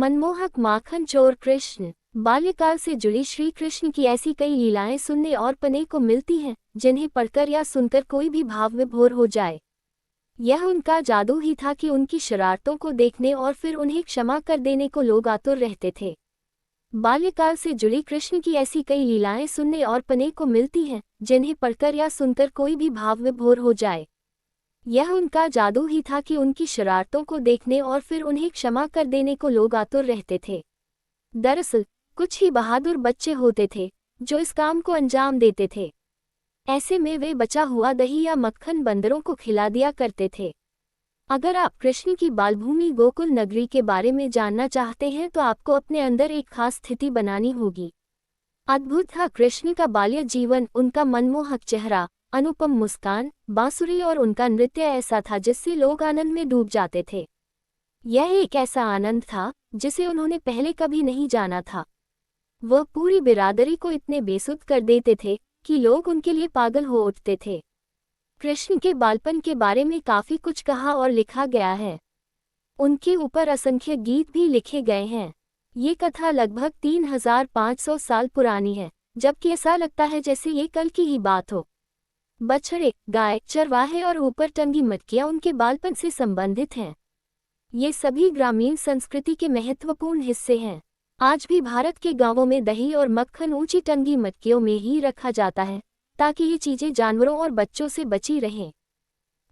मनमोहक माखन चोर कृष्ण। बाल्यकाल से जुड़ी श्री कृष्ण की ऐसी कई लीलाएं सुनने और पढ़ने को मिलती हैं, जिन्हें पढ़कर या सुनकर कोई भी भाव विभोर हो जाए। यह उनका जादू ही था कि उनकी शरारतों को देखने और फिर उन्हें क्षमा कर देने को लोग आतुर रहते थे। बाल्यकाल से जुड़ी कृष्ण की ऐसी कई लीलाएं सुनने और पढ़ने को मिलती हैं, जिन्हें पढ़कर या सुनकर कोई भी भाव विभोर हो जाए। यह उनका जादू ही था कि उनकी शरारतों को देखने और फिर उन्हें क्षमा कर देने को लोग आतुर रहते थे। दरअसल कुछ ही बहादुर बच्चे होते थे जो इस काम को अंजाम देते थे। ऐसे में वे बचा हुआ दही या मक्खन बंदरों को खिला दिया करते थे। अगर आप कृष्ण की बालभूमि गोकुल नगरी के बारे में जानना चाहते हैं तो आपको अपने अंदर एक खास स्थिति बनानी होगी। अद्भुत था कृष्ण का बाल्य जीवन, उनका मनमोहक चेहरा, अनुपम मुस्कान, बांसुरी और उनका नृत्य ऐसा था जिससे लोग आनंद में डूब जाते थे। यह एक ऐसा आनंद था जिसे उन्होंने पहले कभी नहीं जाना था। वह पूरी बिरादरी को इतने बेसुध कर देते थे कि लोग उनके लिए पागल हो उठते थे। कृष्ण के बालपन के बारे में काफी कुछ कहा और लिखा गया है। उनके ऊपर असंख्य गीत भी लिखे गए हैं। ये कथा लगभग 3500 साल पुरानी है, जबकि ऐसा लगता है जैसे ये कल की ही बात हो। बछड़े, गाय, चरवाहे और ऊपर टंगी मटकियां उनके बालपन से संबंधित हैं। ये सभी ग्रामीण संस्कृति के महत्वपूर्ण हिस्से हैं। आज भी भारत के गांवों में दही और मक्खन ऊंची टंगी मटकियों में ही रखा जाता है, ताकि ये चीजें जानवरों और बच्चों से बची रहें।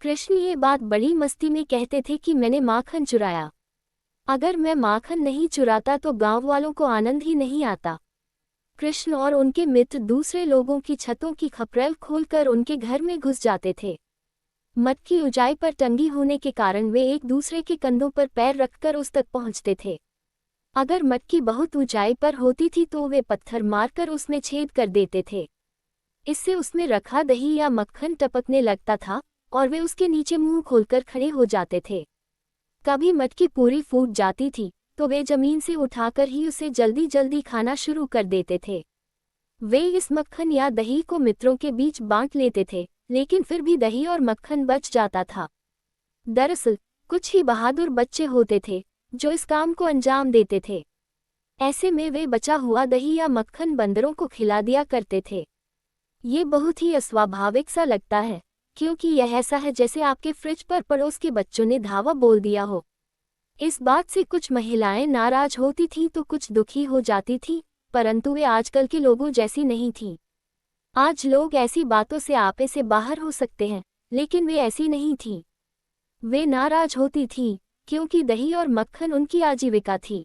कृष्ण ये बात बड़ी मस्ती में कहते थे कि मैंने माखन चुराया। अगर मैं माखन नहीं चुराता तो गांव वालों को आनंद ही नहीं आता। कृष्ण और उनके मित्र दूसरे लोगों की छतों की खपरेल खोलकर उनके घर में घुस जाते थे। मटकी ऊंचाई पर टंगी होने के कारण वे एक दूसरे के कंधों पर पैर रखकर उस तक पहुंचते थे। अगर मटकी बहुत ऊंचाई पर होती थी तो वे पत्थर मारकर उसमें छेद कर देते थे। इससे उसमें रखा दही या मक्खन टपकने लगता था और वे उसके नीचे मुंह खोलकर खड़े हो जाते थे। कभी मटकी पूरी फूट जाती थी तो वे जमीन से उठाकर ही उसे जल्दी जल्दी खाना शुरू कर देते थे। वे इस मक्खन या दही को मित्रों के बीच बांट लेते थे, लेकिन फिर भी दही और मक्खन बच जाता था। दरअसल कुछ ही बहादुर बच्चे होते थे जो इस काम को अंजाम देते थे। ऐसे में वे बचा हुआ दही या मक्खन बंदरों को खिला दिया करते थे। ये बहुत ही अस्वाभाविक सा लगता है, क्योंकि यह ऐसा है जैसे आपके फ्रिज पर पड़ोस के बच्चों ने धावा बोल दिया हो। इस बात से कुछ महिलाएं नाराज होती थीं तो कुछ दुखी हो जाती थीं, परंतु वे आजकल के लोगों जैसी नहीं थीं। आज लोग ऐसी बातों से आपे से बाहर हो सकते हैं, लेकिन वे ऐसी नहीं थीं। वे नाराज होती थीं क्योंकि दही और मक्खन उनकी आजीविका थी।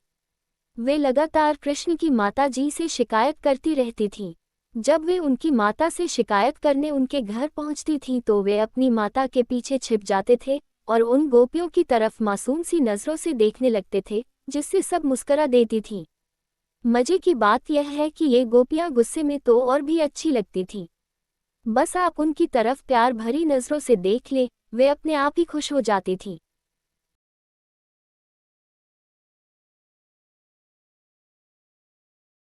वे लगातार कृष्ण की माता जी से शिकायत करती रहती थीं। जब वे उनकी माता से शिकायत करने उनके घर पहुंचती थीं तो वे अपनी माता के पीछे छिप जाते थे और उन गोपियों की तरफ मासूम सी नजरों से देखने लगते थे, जिससे सब मुस्करा देती थीं। मजे की बात यह है कि ये गोपियां गुस्से में तो और भी अच्छी लगती थीं। बस आप उनकी तरफ प्यार भरी नजरों से देख ले, वे अपने आप ही खुश हो जाती थीं।